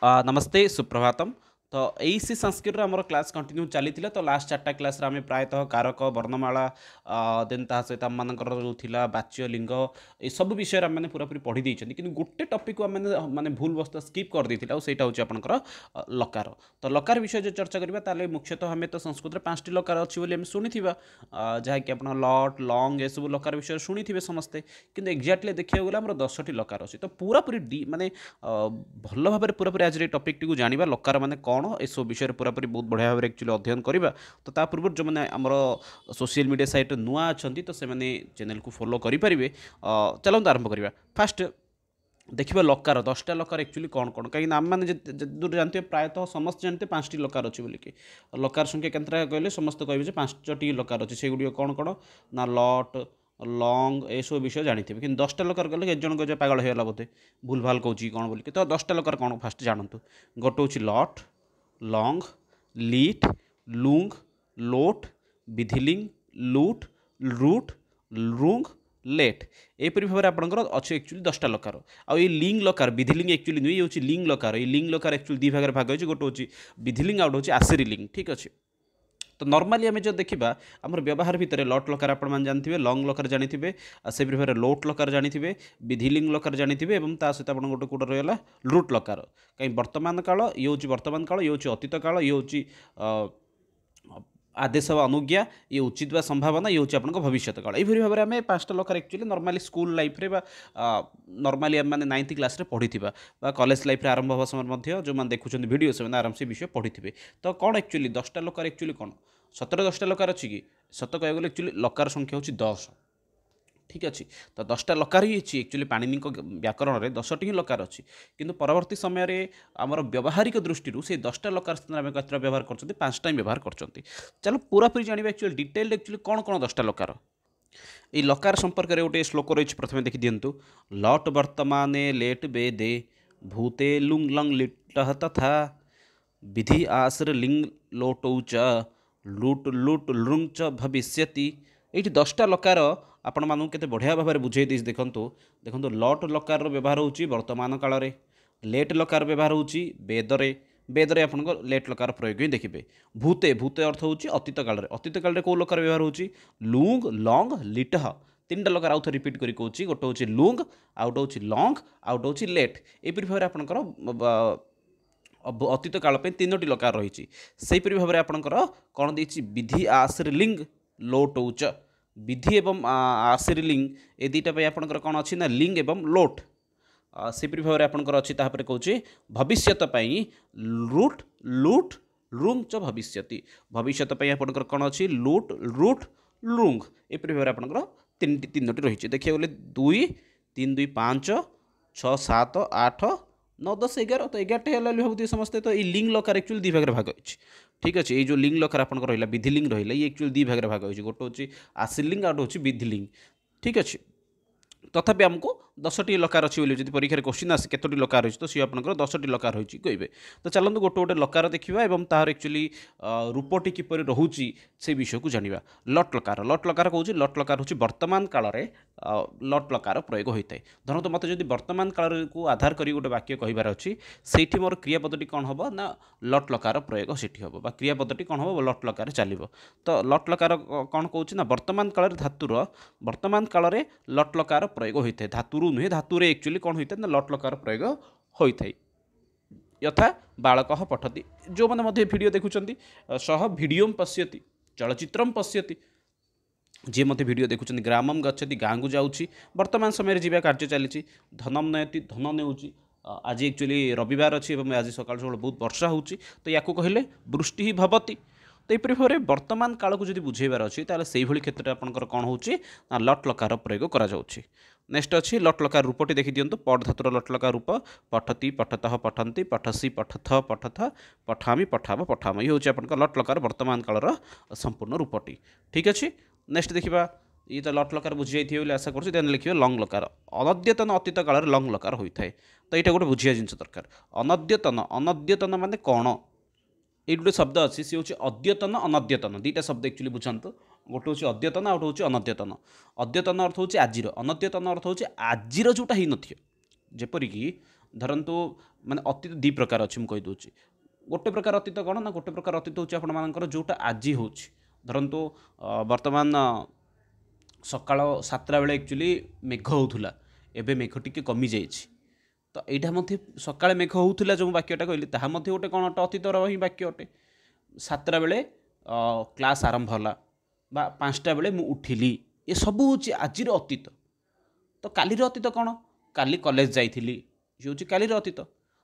नमस्ते सुप्रभातम। तो एसी संस्कृत आम क्लास कंटिन्यू चली तो लास्ट 4टा क्लास आम प्रायतः कारक वर्णमाला देन ता सहित आम जो थिला बाच्य लिंग ये सब विषय आम पूरापूरी पढ़ी देइछन कि गोटे टॉपिक को आम माने भूल बस्ता स्किप कर देथिला और सेटा होची आपनकर लकार। तो लकार विषय जो चर्चा करबा ताले मुख्यतः हमें तो संस्कृत रे 5टी लकार अछि बोली हम सुनिथिबा जहा कि आपन लॉट लॉन्ग ए सब लकार विषय सुनिथिबे समस्ते किंतु एक्जाक्टली देखिया गला हमर 10टी लकार अछि। तो पूरापूरी माने भल भाव पूरापूरी आज टॉपिक टी को जानिबा लकार माने कौन ए सब विषय पूरापूरी बहुत बढ़िया भाव एक्चुअली अध्ययन करवा। तो ता पूर्व जो मैंने आमर सोशल मीडिया साइट नुआ अच्छा तो से चैनल को फॉलो करेंगे। चलते आरंभ करवा। फास्ट देखिए लकार 10टा लकार एक्चुअली कौन कौन कहीं आम मैंने दूर जानते प्रायतः समस्त जानते 5टी लकार अच्छी बोलिकी लकार संख्या केतटा कहले समस्त कहे 5टी लकार अच्छी से गुड़ कौन कौन ना लट लंग ए सब विषय जानी कि 10टा लकार कले एक जन को पागल होगा बोधे भूल भाल कौची कौन बोलिकी। तो 10टा लकार कौन फास्ट जानतु गोटे हूँ लट लंग लीट लुंग लोट विधिलिंग लुट रुट रुंग लेट एपरी भाव में आपंकर अच्छे एक्चुअली 10टा लकार आउ ये लिंग लकार विधिलिंग एक्चुअली नुह ये लिंग लकार ये लिंग लकार एक्चुअली दी भाग भाग हो गोटे हूँ विधिलिंग आउट हूँ आसिरी लिंग ठीक अच्छे। तो नॉर्मली आम जो देखा आम व्यवहार भितर लट लकार आपने जानते लंग लकार जानते से भाव लोट लकार जानते विधिलिंग लकार जानते और ता सहित आप गोटे कौट रहा रुट लकार कहीं वर्तमान काल ये हूँ वर्तमान काल ये हूँ अतीत काल ये हूँ आदेश व अनुज्ञा ये उचित व संभावना ये हूँ आप भविष्य काल यही भाव में आम 5टा लकार एक्चुअली नॉर्मली स्कूल लाइफ रे नॉर्मली आम 9th क्लास रे पढ़ी कॉलेज लाइफ रे आरंभ हवा समय जो मैंने देखुं वीडियो से आराम से विषय पढ़ी थे। तो कौन एक्चुअली 10टा लकार एक्चुअली कौन सतरे 10टा लकार अच्छी कि सत कह गले एक्चुअली लकार संख्या हूँ 10 ठीक अच्छे। तो 10टा लकार ही एक्चुअली पाणिनि व्याकरण में 10टी ही लकार अच्छी किंतु परवर्ती समय आमर व्यावहारिक दृष्टि से 10टा लकार स्थान में कतटा व्यवहार कर 5टा ही व्यवहार कर। चलो पूरापूरी जाना एक्चुअली डिटेल एक्चुअली कौन कौन 10टा लकार ये लकार संपर्क में गोटे श्लोक रही प्रथम देखी दिंतु लट वर्तमाने लेट बेदे भूते लुंग लंग लिट तथा विधि आश्र लिंग लोटौ च लुट लुट लुंग च भविष्यति। ये 10टा लकार आपण मानू केते बढ़िया भाव में बुझे दी देखूँ देखो लट लकार व्यवहार होची वर्तमान काल रे लेट लकार व्यवहार होची बेदरे बेदरे आप लेट लकार प्रयोग ही देखिए। भूते भूते अर्थ होची अतीत काल रे कौ लकार व्यवहार होची लुंग लंग लिट 3टा लकार आउ थे रिपीट करी कहूँ गोटे हूँ लुंग आउट हूँ लंग आउट हूँ लेट एपरी भाव में आपंकर अतीत काल 3टी लकार रही से भाव में आपंकर कौन देती विधि आश्र लिंग लोट उच विधि एवं आश्री लिंग ए दुईटा आपंकर कौन अच्छी ना लिंग एवं लोट सेपरी भाव में आपंकर अच्छी तापर कौचे भविष्यत लुट लुट लुंग च भविष्यति भविष्यत आपंकर कौन अच्छी लुट रुट लुंग एपरी भाव में आपंकर 3टी रही देखिए गले 2 3 2 5 6 7 8 9 10 11 तो 11टे है भावती समस्ते। तो ये लिंग लकार एक्चुअली दी भाग भाग होती ठीक अच्छे। ये जो लिंग लकार आप रहा विधिलिंग रहा ये एक्चुअली दी भाग भाग होती गोटे हूँ आश्रीलिंग आउट हूँ विधिलिंग ठीक अच्छे। तथापि आमको 10टी लकार अच्छी बोली जब परीक्षा क्वेश्चन आसे केतोटी लकार रही तो सी आपंकर 10टी लकार रही कहे। तो चलते गोटे गोटे लकार देखा और तार एक्चुअली रूपटी किपर रोचे से विषय को जाना। लट लकार कौन लट लकार हूँ वर्तमान काल में लट लकार प्रयोग होता है। धरत तो मतलब जब वर्तमान काल को आधार कर गोटे वाक्य कहार अच्छी से मोर क्रियापदटी कौन हम ना लट लकार प्रयोग से हम क्रियापदटी कौन हम लट लकार चलो। तो लट लकार कौन कौन ना वर्तमान काल धातुर वर्तमान काल में लट लकार प्रयोग होता है धातुर नुहे धातु एक्चुअली कौन होता है ना लट लकार प्रयोग होता है। यथा बालक पठती जो मैंने वीडियो देखुंट सह वीडियो पश्यति चलचित्र पश्यति जी मत वीडियो देखुं ग्रामम गच्छति गाँ को जाऊँगी वर्तमान समय जीवा कार्य चली धनम नयति धन नेउची आज एक्चुअली रविवार अच्छी आज सकाल सकाल बहुत वर्षा होची तो या कहले वृष्टि ही भवती। तो यहपरी भाव में वर्तमान काल को जब बुझेबार अच्छी ताले से क्षेत्र में आपंकर कौन होची ना लट लकार प्रयोग करा जाउची। नेक्स्ट अच्छी लट लकार रूपटी देखी दिंतु पट धातुर लट लकार रूप पठती पठतः पठन्ति पठसी पठथ पठथ पठामी पठाव पठाम ये हूँ आपंकर लट लकार वर्तमान कालर संपूर्ण रूपटी ठीक अच्छे। नेक्स्ट देखा ये तो लट लकार बुझी जाइए आशा करें लिखिए लंग लकार अनद्यतन अतीत काल में लंग लकार होता है। तो यहाँ गोटे बुझिया जिन दरकार अनद्यतन अनद्यतन माने कौन ये गोटे शब्द अच्छी सी हूँ अद्यतन अनद्यतन 2टा शब्द एक्चुअली बुझात गोटे हूँ अद्यतन आउट हूँ अनद्यतन अद्यतन अर्थ हूँ आज अनद्यतन अर्थ हूँ आज जोटा ही नथियो जेपरिक ଧରନ୍ତୁ ମାନେ ଅତୀତ ଦୁଇ ପ୍ରକାର ଅଛି ମୁଁ କହିଦେଉଛି। ଗୋଟେ ପ୍ରକାର ଅତୀତ କ'ଣ ନା ଗୋଟେ ପ୍ରକାର ଅତୀତ ହେଉଛି ଆପଣମାନଙ୍କର ଯେଉଁଟା ଆଜି ହେଉଛି। ଧରନ୍ତୁ ବର୍ତ୍ତମାନ ସକାଳ 7ଟା ବେଳେ ଆକ୍ଚୁଆଲି ମେଘ ହେଉଥିଲା, ଏବେ ମେଘ ଟିକେ କମିଯାଇଛି। ତ ଏଇଟା ମଧ୍ୟ ସକାଳେ ମେଘ ହେଉଥିଲା ଯେଉଁ ବାକ୍ୟଟା କହିଲି ତାହା ମଧ୍ୟ ଗୋଟେ କ'ଣ ଅଟେ ଅତୀତର ହିଁ ବାକ୍ୟ ଅଟେ। 7ଟା ବେଳେ କ୍ଲାସ୍ ଆରମ୍ଭ ହେଲା ବା 5ଟା ବେଳେ ମୁଁ ଉଠିଲି, ଏସବୁ ହେଉଛି ଆଜିର ଅତୀତ। ତ କାଲିର ଅତୀତ କ'ଣ? କାଲି କଲେଜ ଯାଇଥିଲି, ଇଏ ହେଉଛି କାଲିର ଅତୀତ।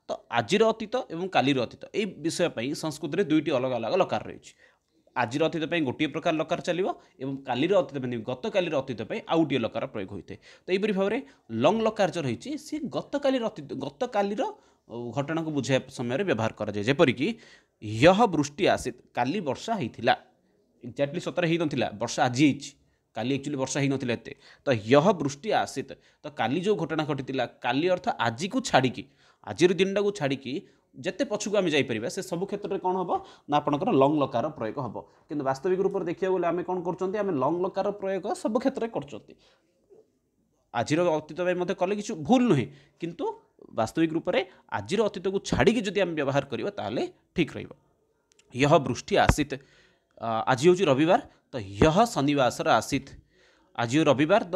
ତ ଆଜିର ଅତୀତ ଏବଂ କାଲିର ଅତୀତ এই ବିଷୟ ପାଇଁ ସଂସ୍କୃତରେ ଦୁଇଟି ଅଲଗା ଅଲଗା ଲକାର ରହିଛି। ଆଜିର ଅତୀତ ପାଇଁ ଗୋଟିଏ ପ୍ରକାର ଲକାର ଚାଲିବ ଏବଂ କାଲିର ଅତୀତ ପାଇଁ ଗତକାଲିର ଅତୀତ ପାଇଁ ଆଉ ଗୋଟିଏ ଲକାର ପ୍ରୟୋଗ ହୋଇଥାଏ। ତ ଏହିପରି ଭାବରେ ଲଙ୍ଗ୍ ଲକାର ଯେଉଁ ରହିଛି ସିଏ ଗତକାଲିର ଅତୀତ ଗତକାଲିର ଘଟଣାକୁ ବୁଝାଇବା ସମୟରେ ବ୍ୟବହାର କରାଯାଏ। ଯେପରିକି ୟହ ବୃଷ୍ଟି ଆସିତ, କାଲି ବର୍ଷା ହେଇଥିଲା। ଏକ୍ଜାକ୍ଟଲି ସତରେ ହେଇନଥିଲା, ବର୍ଷା ଆଜି ହେଇଛି, କାଲି ଆକ୍ଚୁଆଲି ବର୍ଷା ହେଇନଥିଲା ଏତେ। ତ ୟହ ବୃଷ୍ଟି ଆସିତ, ତ କାଲି ଯେଉଁ ଘଟଣା ଘଟିଥିଲା, କାଲି ଅର୍ଥ ଆଜିକୁ ଛାଡ଼ିକି, ଆଜିର ଦିନଟାକୁ ଛାଡ଼ିକି ଯେତେ ପଛକୁ ଆମେ ଯାଇପାରିବା ସେ ସବୁ କ୍ଷେତ୍ରରେ କ'ଣ ହେବ ନା ଆପଣଙ୍କର ଲଙ୍ଗ୍ ଲକାର ପ୍ରୟୋଗ ହେବ। କିନ୍ତୁ ବାସ୍ତବିକ ରୂପରେ ଦେଖିବାକୁ ଗଲେ ଆମେ କ'ଣ କରୁଛନ୍ତି, ଆମେ ଲଙ୍ଗ୍ ଲକାର ପ୍ରୟୋଗ ସବୁ କ୍ଷେତ୍ରରେ କରୁଛନ୍ତି। ଆଜିର ଅତୀତ ପାଇଁ ମଧ୍ୟ କଲେ କିଛି ଭୁଲ ନୁହେଁ, କିନ୍ତୁ ବାସ୍ତବିକ ରୂପରେ ଆଜିର ଅତୀତକୁ ଛାଡ଼ିକି ଯଦି ଆମେ ବ୍ୟବହାର କରିବା ତାହେଲେ ଠିକ୍ ରହିବ। ୟହ ବୃଷ୍ଟି ଆସିତ, ଆଜି ହେଉଛି ରବିବାର, ତ ୟହ ଶନିବାସର ଆସିତ, ଆଜି ରବିବାର ତ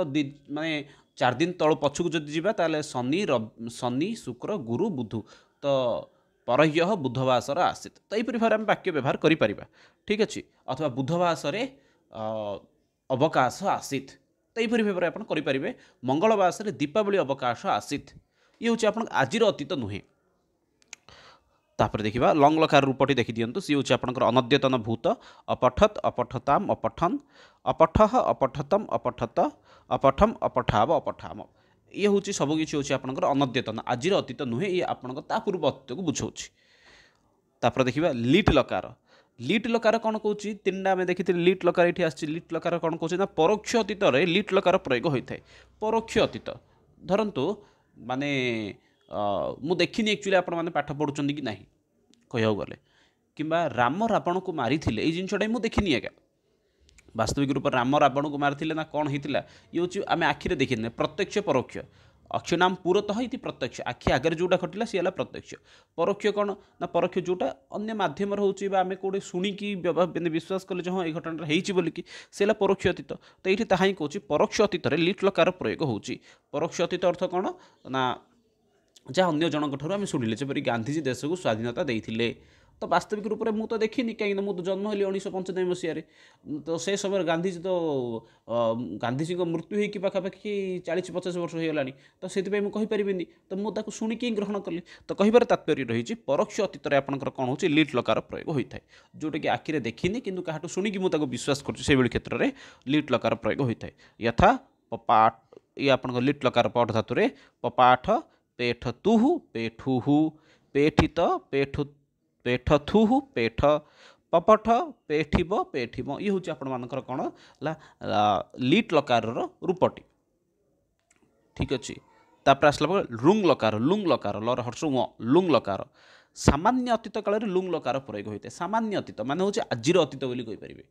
ମାନେ 4 ଦିନ ତଳ ପଛକୁ ଯଦି ଯିବା ତାହେଲେ ଶନି ଶୁକ୍ର ଗୁରୁ ବୁଧ, ତ ପରହ୍ୟହ ବୁଧବାସର ଆସିତ। ତ ଏହିପରି ଭାବରେ ଆମେ ବାକ୍ୟ ବ୍ୟବହାର କରିପାରିବା, ଠିକ୍ ଅଛି। ଅଥବା ବୁଧବାସରେ ଅବକାଶ ଆସିତ, ତ ଏହିପରି ଭାବରେ ଆପଣ କରିପାରିବେ। ମଙ୍ଗଳବାସରେ ଦୀପାବଳି ଅବକାଶ ଆସିତ, ଇଏ ହେଉଛି ଆପଣଙ୍କ ଆଜିର ଅତୀତ ନୁହେଁ। ତାପରେ ଦେଖିବା ଲଙ୍ଗ୍ ଲକାର ରୂପଟି ଦେଖିଦିଅନ୍ତୁ। ସିଏ ହେଉଛି ଆପଣଙ୍କର ଅନଦ୍ୟତନ ଭୂତ, ଅପଠତ ଅପଠତାମ ଅପଠନ, ଅପଠଃ ଅପଠତମ ଅପଠତ, ଅପଠମ ଅପଠାବ ଅପଠାମ। ଇଏ ହେଉଛି ସବୁକିଛି ହେଉଛି ଆପଣଙ୍କର ଅନଦ୍ୟତନ, ଆଜିର ଅତୀତ ନୁହେଁ, ଇଏ ଆପଣଙ୍କ ତା ପୂର୍ବ ଅତୀତକୁ ବୁଝାଉଛି। ତାପରେ ଦେଖିବା ଲିଟ୍ ଲକାର। ଲିଟ୍ ଲକାର କ'ଣ କହୁଛି, ତିନିଟା ଆମେ ଦେଖିଥିଲେ ଲିଟ୍ ଲକାର ଏଠି ଆସିଛି। ଲିଟ୍ ଲକାର କ'ଣ କହୁଛି ନା ପରୋକ୍ଷ ଅତୀତରେ ଲିଟ୍ ଲକାର ପ୍ରୟୋଗ ହୋଇଥାଏ। ପରୋକ୍ଷ ଅତୀତ ଧରନ୍ତୁ ମାନେ ମୁଁ ଦେଖିନି ଆକ୍ଚୁଆଲି ଆପଣମାନେ ପାଠ ପଢ଼ୁଛନ୍ତି କି ନାହିଁ କହିବାକୁ ଗଲେ, କିମ୍ବା ରାମ ରାବଣକୁ ମାରିଥିଲେ ଏଇ ଜିନିଷଟା ମୁଁ ଦେଖିନି ଆଜ୍ଞା। ବାସ୍ତବିକ ରୂପରେ ରାମ ରାବଣକୁ ମାରିଥିଲେ ନା କ'ଣ ହେଇଥିଲା, ଇଏ ହେଉଛି ଆମେ ଆଖିରେ ଦେଖିନେ ପ୍ରତ୍ୟକ୍ଷ ପରୋକ୍ଷ। ଅକ୍ଷନାମ ପୁରତଃ ଇତି ପ୍ରତ୍ୟକ୍ଷ, ଆଖି ଆଗରେ ଯେଉଁଟା ଘଟିଲା ସିଏ ହେଲା ପ୍ରତ୍ୟକ୍ଷ। ପରୋକ୍ଷ କ'ଣ ନା ପରୋକ୍ଷ ଯେଉଁଟା ଅନ୍ୟ ମାଧ୍ୟମରେ ହେଉଛି ବା ଆମେ କେଉଁଠି ଶୁଣିକି ବିଶ୍ୱାସ କଲେ ଯେ ହଁ ଏଇ ଘଟଣାଟା ହେଇଛି ବୋଲିକି, ସେ ହେଲା ପରୋକ୍ଷ ଅତୀତ। ତ ଏଇଠି ତାହା ହିଁ କହୁଛି ପରୋକ୍ଷ ଅତୀତରେ ଲିଟ୍ ଲକାର ପ୍ରୟୋଗ ହେଉଛି। ପରୋକ୍ଷ ଅତୀତ ଅର୍ଥ କ'ଣ ନା ଯାହା ଅନ୍ୟ ଜଣଙ୍କ ଠାରୁ ଆମେ ଶୁଣିଲେ, ଯେପରି ଗାନ୍ଧିଜୀ ଦେଶକୁ ସ୍ୱାଧୀନତା ଦେଇଥିଲେ। ତ ବାସ୍ତବିକ ରୂପରେ ମୁଁ ତ ଦେଖିନି, କାହିଁକିନା ମୁଁ ତ ଜନ୍ମ ହେଲି 1995 ମସିହାରେ। ତ ସେ ସମୟରେ ଗାନ୍ଧିଜୀ ତ ଗାନ୍ଧିଜୀଙ୍କ ମୃତ୍ୟୁ ହେଇକି ପାଖାପାଖି 40-50 ବର୍ଷ ହୋଇଗଲାଣି। ତ ସେଥିପାଇଁ ମୁଁ କହିପାରିବିନି, ତ ମୁଁ ତାକୁ ଶୁଣିକି ଗ୍ରହଣ କଲି। ତ କହିବାର ତାତ୍ପର୍ଯ୍ୟ ରହିଛି ପରୋକ୍ଷ ଅତୀତରେ ଆପଣଙ୍କର କ'ଣ ହେଉଛି ଲିଟ୍ ଲକାର ପ୍ରୟୋଗ ହୋଇଥାଏ। ଯେଉଁଟାକି ଆଖିରେ ଦେଖିନି କିନ୍ତୁ କାହାଠୁ ଶୁଣିକି ମୁଁ ତାକୁ ବିଶ୍ୱାସ କରୁଛି, ସେଇଭଳି କ୍ଷେତ୍ରରେ ଲିଟ୍ ଲକାର ପ୍ରୟୋଗ ହୋଇଥାଏ। ଯଥା ପପାଠ, ଇଏ ଆପଣଙ୍କ ଲିଟ୍ ଲକାର ପଠ ଧାତୁରେ ପପାଠ, ପେଠତୁହୁ ପେଠୁହୁ, ପେଠିତ ପେଠଥୁହୁ ପେଠ, ପପଠ ପେଠିବ ପେଠିମ। ଇଏ ହେଉଛି ଆପଣମାନଙ୍କର କ'ଣ ହେଲା ଲିଟ୍ ଲକାରର ରୂପଟି, ଠିକ୍ ଅଛି। ତାପରେ ଆସିଲା ପରେ ଲୁଙ୍ଗ୍ ଲକାର, ଲୁଙ୍ଗ୍ ଲକାର ଲର ହର୍ଷ ଲୁଙ୍ଗ୍ ଲକାର। ସାମାନ୍ୟ ଅତୀତ କାଳରେ ଲୁଙ୍ଗ୍ ଲକାର ପ୍ରୟୋଗ ହୋଇଥାଏ। ସାମାନ୍ୟ ଅତୀତ ମାନେ ହେଉଛି ଆଜିର ଅତୀତ ବୋଲି କହିପାରିବେ।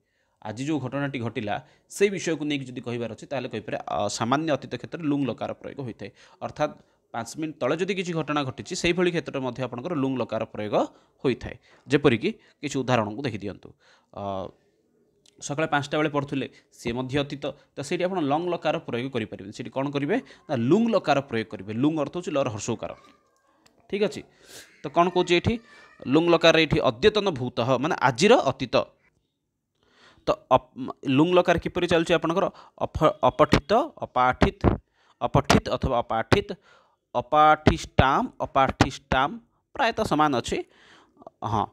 ଆଜି ଯେଉଁ ଘଟଣାଟି ଘଟିଲା ସେଇ ବିଷୟକୁ ନେଇକି ଯଦି କହିବାର ଅଛି ତାହେଲେ କହିପାରିବେ ସାମାନ୍ୟ ଅତୀତ କ୍ଷେତ୍ରରେ ଲୁଙ୍ଗ୍ ଲକାର ପ୍ରୟୋଗ ହୋଇଥାଏ। ଅର୍ଥାତ୍ 5 ମିନିଟ୍ ତଳେ ଯଦି କିଛି ଘଟଣା ଘଟିଛି ସେଇଭଳି କ୍ଷେତ୍ରରେ ମଧ୍ୟ ଆପଣଙ୍କର ଲୁଙ୍ଗ୍ ଲକାର ପ୍ରୟୋଗ ହୋଇଥାଏ। ଯେପରିକି କିଛି ଉଦାହରଣକୁ ଦେଖିଦିଅନ୍ତୁ। ସକାଳେ 5ଟା ବେଳେ ପଢ଼ୁଥିଲେ ସେ ମଧ୍ୟ ଅତୀତ, ତ ସେଇଠି ଆପଣ ଲଙ୍ଗ୍ ଲକାର ପ୍ରୟୋଗ କରିପାରିବେ। ସେଇଠି କ'ଣ କରିବେ ନା ଲୁଙ୍ଗ୍ ଲକାର ପ୍ରୟୋଗ କରିବେ। ଲୁଙ୍ଗ୍ ଅର୍ଥ ହେଉଛି ଲର ହର୍ଷଉକାର, ଠିକ୍ ଅଛି। ତ କ'ଣ କହୁଛି ଏଇଠି ଲୁଙ୍ଗ୍ ଲକାର, ଏଇଠି ଅଦ୍ୟତନ ଭୂତଃ ମାନେ ଆଜିର ଅତୀତ। ତ ଲୁଙ୍ଗ୍ ଲକାର କିପରି ଚାଲୁଛି ଆପଣଙ୍କର ଅପଠିତ ଅପାଠିତ, ଅପଠିତ ଅଥବା ଅପାଠିତ, ଅପାଠିଷ୍ଟାମ୍ ଅପାଠିଷ୍ଟାମ୍ ପ୍ରାୟତଃ ସମାନ ଅଛି। ହଁ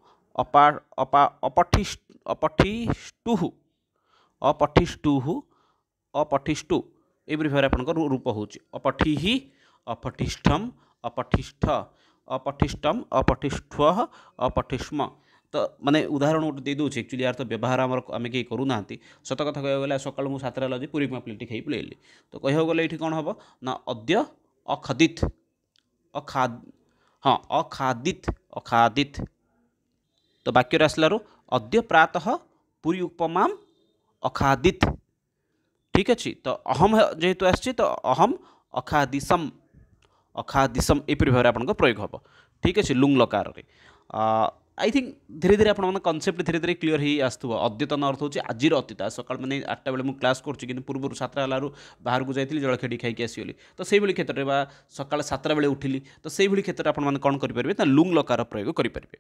ଅପଠିଷ୍ଟୁହୁ ଅପଠିଷ୍ଟୁହୁ ଅପଠିଷ୍ଟୁ, ଏହିପରି ଭାବରେ ଆପଣଙ୍କର ରୂପ ହେଉଛି ଅପଠିହି ଅପଠିଷ୍ଠମ୍ ଅପଠିଷ୍ଠ, ଅପଠିଷ୍ଟମ୍ ଅପଠିଷ୍ଠଃ ଅପଠିଷ୍ମ। ତ ମାନେ ଉଦାହରଣ ଗୋଟେ ଦେଇଦେଉଛି, ଆକ୍ଚୁଆଲି ୟାର ତ ବ୍ୟବହାର ଆମେ କେହି କରୁନାହାନ୍ତି। ସତ କଥା କହିବାକୁ ଗଲେ ସକାଳୁ ମୁଁ 7ଟା ହେଲା ପୁରୀ ଉପମା ପ୍ଲେଟ୍ଟି ଖାଇ ପଳେଇଲି। ତ କହିବାକୁ ଗଲେ ଏଇଠି କ'ଣ ହେବ ନା ଅଦ୍ୟ ଅଖାଦିତ ଅଖାଦିତ ଅଖାଦିତ। ତ ବାକ୍ୟରେ ଆସିଲାରୁ ଅଦ୍ୟ ପ୍ରାତଃ ପୁରୀ ଉପମାମ ଅଖାଦିତ, ଠିକ୍ ଅଛି। ତ ଅହମ ଯେହେତୁ ଆସିଛି ତ ଅହମ ଅଖାଦିସମ୍ अखा दिशम एपरी भाव आपन प्रयोग हम ठीक अच्छे लुंग लकार आई थिंक धीरे धीरे आप कनसेप्ट धीरे धीरे क्लीयर ही आसुव अद्यतन अर्थ होची आज अतीत सकाल मैंने 8टा बेले मुझे क्लास करूँ पूर्व 7टा हलारू बाहर को जाइए जलखिया खाई आसगली तो से क्षेत्र में सका 7टा बेले उठिली तो से क्षेत्र में आपने कौन करेंगे ना लुंग लकार प्रयोग करेंगे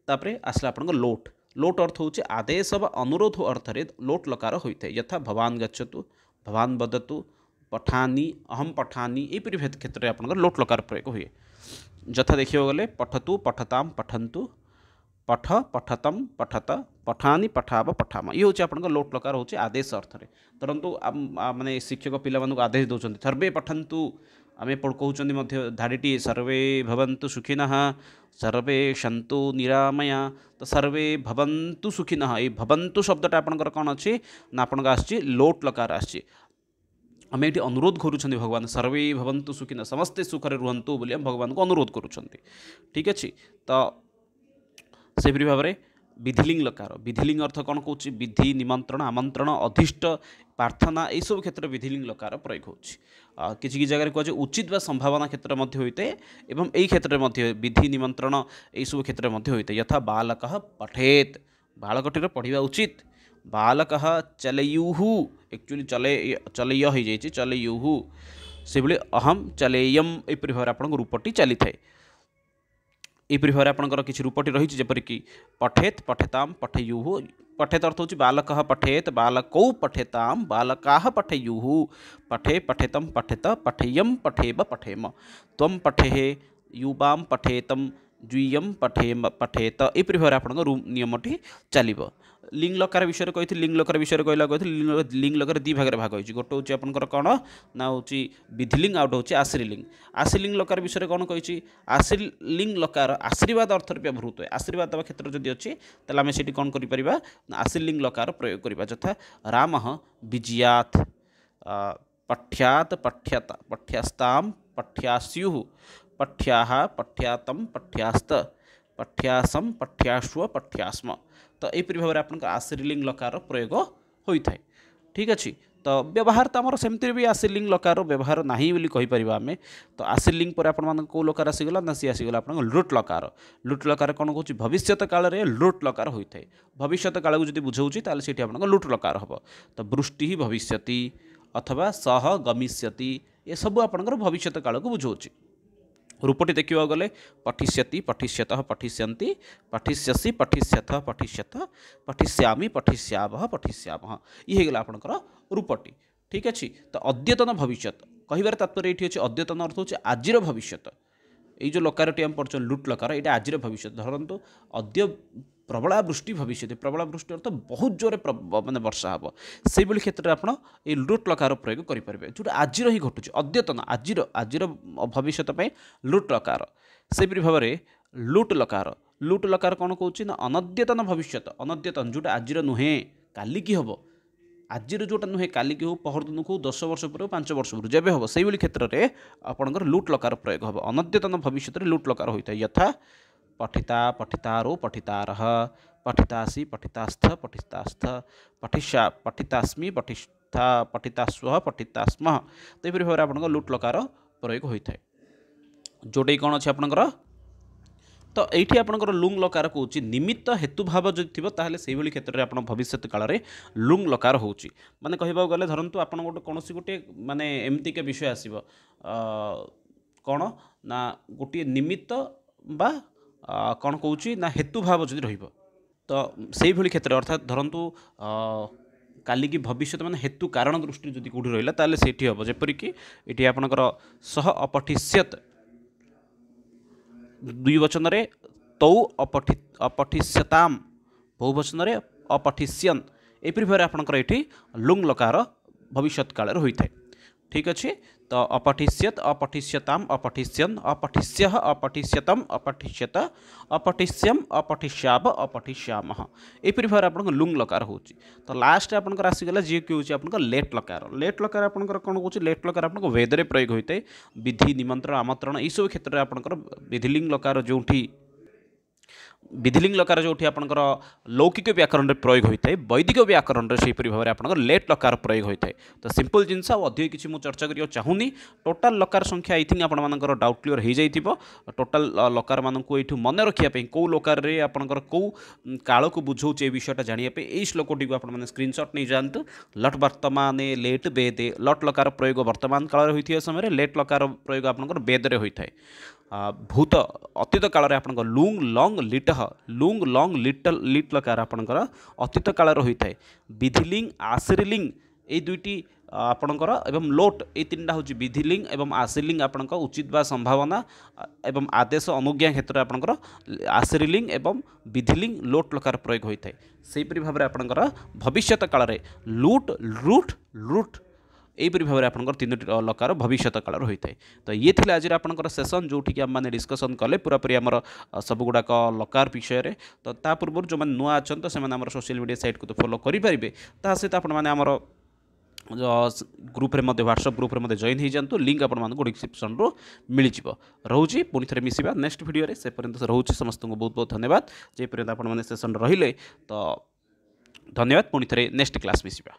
तापर आसला आप लोट लोट अर्थ होची आदेश व अनुरोध अर्थरे लोट लकार होता है यथा भवान गच्छतु भवान वदतु पठानी अहम पठानी यपरी क्षेत्र में आप लोट लकार प्रयोग हुए यथा देखिए गले पठतु पठताम पठंतु पठ पठतम पठत पठानी पठाव पठाम ये हूँ आप लोट लकार हूँ आदेश अर्थ में धरतु माने शिक्षक पिला आदेश दौरान सर्वे पठंतु आम कहते धाड़ीटी सर्वे भवन्तु सुखिनः सर्वे सन्तु निरामया तो सर्वे भवन्तु सुखिनः ये भवन्तु शब्दटा आपंकर कौन अच्छी ना आपन आसी लोट लकार आसी आम ये अनुरोध करुँच भगवान सर्वे भवन्तु सुखिनः समस्ते सुखरे रुहतु बोली भगवान को अनुरोध करुँच ठीक अच्छे तो से भाव में विधिलिंग लकार विधिलिंग अर्थ कौन कौन विधि निमंत्रण आमंत्रण अधिष्ट प्रार्थना यह सब क्षेत्र विधिलिंग लकार प्रयोग हो किसी जगह कह उचित व संभावना क्षेत्र में होता है एवं यही क्षेत्र में विधि निमंत्रण यह सब क्षेत्र में होता है यथा बालक पठेत बालकटीर पढ़ा उचित बालक चलयुः एक्चुअली चलय हो जाए चलयुः से भाई अहम चलेयम एपरी भाव आप रूपटी चली थाए यपरी भाव आपंकर किसी रूपटी रही जपरिक पठेत पठेताम पठेयुः पठेत अर्थ होची बालक पठेत बालकौ पठेताम बालका पठेयुः पठे पठेतम पठेत पठेयम पठेब पठेम त्वं पठे युवाम पठेतम जुयम पठेम पठेत यपरी भाव आप नियमटी चलो लिंग लकार विषय कही लिंग लकार विषय कहला कही लिंग लकार दी भाग भाग होती गोटे हूँ आपंकर कौन ना हूँ विधिलिंग आउट हूँ आश्रीलिंग आश्रीलिंग लकार विषय कौन कही आश्रीलिंग लकार आशीर्वाद अर्थ व्यवहृत है आशीर्वाद देवा क्षेत्र जदि अच्छे तेल आम से कौन कर आश्रीलिंग लकार प्रयोग करवा यथा राम विजयात पठ्यात पठ्यत पठ्यास्ताम पठ्यास्युः पठ्या पठ्यातम पठ्यास्त पठ्यासम पठ्याश्व पठ्यास्म तो यपरी भाव में आप आश्रीलिंग लकार प्रयोग होता है ठीक अच्छे तो व्यवहार तो आम सेमती भी आश्रीलिंग लकार व्यवहार ना बोली आम तो आश्रीलिंग पर आप कौ लकार आसीगला ना सी आसीगला आप लुट लकार कौन कौन भविष्यत काल में लुट लकार होता है भविष्यत काल को जो बुझाऊँगी ताली आप लुट लकार हम तो वृष्टि ही भविष्यति अथवा सह गमिष्यति ये सब आपंकर भविष्यत काल को बुझाऊँगी रूपटी देखा गले पठिष्यति पठिष्यत पठिष्यन्ति पठिष्यसि पठिष्यथ पठिष्यथ पठिष्यामि पठिष्यावः पठिष्यामः ये होगा आपंकर रूपटी ठीक अच्छे तो अद्यतन भविष्यत कहिबार तात्पर्य ये अद्यतन अर्थ हो आजिर भविष्यत ये जो लकारटी आम पढ़ लुट लकार यहाँ आजिर भविष्य धरतु अद्य प्रबला वृष्टि भविष्य प्रबला वृष्टि अर्थ बहुत जोरे मानते वर्षा हम से क्षेत्र में आप लुट लकार प्रयोग करेंगे जो आजिर ही घटुचे अद्यतन आजिर आजिर भविष्य लुट लकार से भाव में लुट लकार कौन कौन ना अनद्यतन भविष्य अनद्यतन जोटा आजिर नुहे काली की हम आजिर जोटा नुहे काली की हो पहरदिन को 10 वर्ष पर 5 वर्ष पर जब हम से क्षेत्र में आपंकर लुट लकार प्रयोग हम अनद्यतन भविष्य लुट लकार होता है यथा पठिता पठितारो पठितारः पठितासि पठितास्थ पठितास्थ पठिष्या पठितास्मि पठिष्ठा पठितास्वः पठितास्मः तो यपरी भाव में आपंकर लुट लकार प्रयोग होता है जोटे कौन अच्छे आपंकर तो ये आपंकर लुंग लकार कौन निमित्त हेतु भाव जो थी ताहले से क्षेत्र में आप भविष्य काल में लुंग लकार हो माने कहबा गले धरतु आप गोटे कौन गोटे माने एमतीका विषय आसब कौन ना गोटे निमित्त बा कौन कौची ना हेतु भाव जदि रहिबो तो से क्षेत्र अर्थात धरतु काली की भविष्य मान हेतु कारण दृष्टि जदि कौटी रहा ताले सेठी हम जेपरिक ये आपंकर सह अपठिष्यत द्विवचन रे तौ अपठिष्यताम बहुवचन रे अपठिष्यन एपरी भाव आपंकर ये लुंग लकार भविष्य काल होता है ठीक अच्छे तो अपठिष्यत अपठिष्यताम अपठिष्यन अपठिष्य अपठिष्यतम अपठिष्यत अपठिष्यम अपठिष्याव अपठिष्यामः एपरी भाव आप लुंग लकार हो तो लास्ट आपंकर आसीगला जी कि हूँ आप लेट लकार आपंकर कौन कौन लेट लकार आप वेदरे प्रयोग होता है विधि निमंत्रण आमंत्रण यह सब क्षेत्र में आपंकर विधिलिंग लकार जो विधिलिंग लकार जो आपंकर लौकिक व्याकरण में प्रयोग होता है वैदिक व्याकरण में से भाव में आप लेट लकार प्रयोग होता है। तो सिंपल जिनस अधिक किसी मुझे चर्चा करने चाहूनी टोटाल लकार संख्या आई थिंक आपर डाउट क्लीयर हो जाइए। टोटाल लकार मानक ये मन रखापी कौ लकार आपंकर कौ काल को बुझाऊे विषयटा जानापी यही श्लोकटी को आपने स्क्रीनशॉट नहीं जातु। लट वर्तमान लेट बेदे लट लकार प्रयोग वर्तमान काल होता समय लेट लकार प्रयोग आपंकर बेदरे होता है। भूत अतीत काल में आपंकर लुंग लंग लिट लुंग लंग लिट लकार आपंकर अतीत काल होता है। विधिलिंग आश्रिलिंग ये दुईटी आपणकर एवं लोट ये तीन टा हूँ विधिलिंग एवं आश्रिलिंग आपणकर उचित बा संभावना एवं आदेश अनुज्ञा क्षेत्र में आपणकर आश्रिलिंग एवं विधिलिंग लोट लकार प्रयोग होता है। सेहीपरि भाव में आपणकर भविष्यत काल में लुट रूट रूट यहीपरि भाव में आपंकर तीन लकार भविष्यत काल होता है। तो ये थी आज आपंकर सेसन जो आम डिस्कसन कले पूरापूरी आमर सबुगुड़ाक लकार विषय। तो ता पूर्व जो मैंने नुआ अच्छा तो से सोशल मीडिया साइट को तो फॉलो करेंगे ता सहित आपमर ग्रुप में व्हाट्सएप ग्रुप में जॉइन हो जातु लिंक आपको डिस्क्रिप्शन रू मिल रोचे पुणी थे मिसवा नेक्स्ट वीडियो से पर्यंत रोचे समस्त को बहुत बहुत धन्यवाद जे पर्यंत आपने सेसन रहिले तो धन्यवाद पुणी थे नेक्स्ट क्लास मिसवा।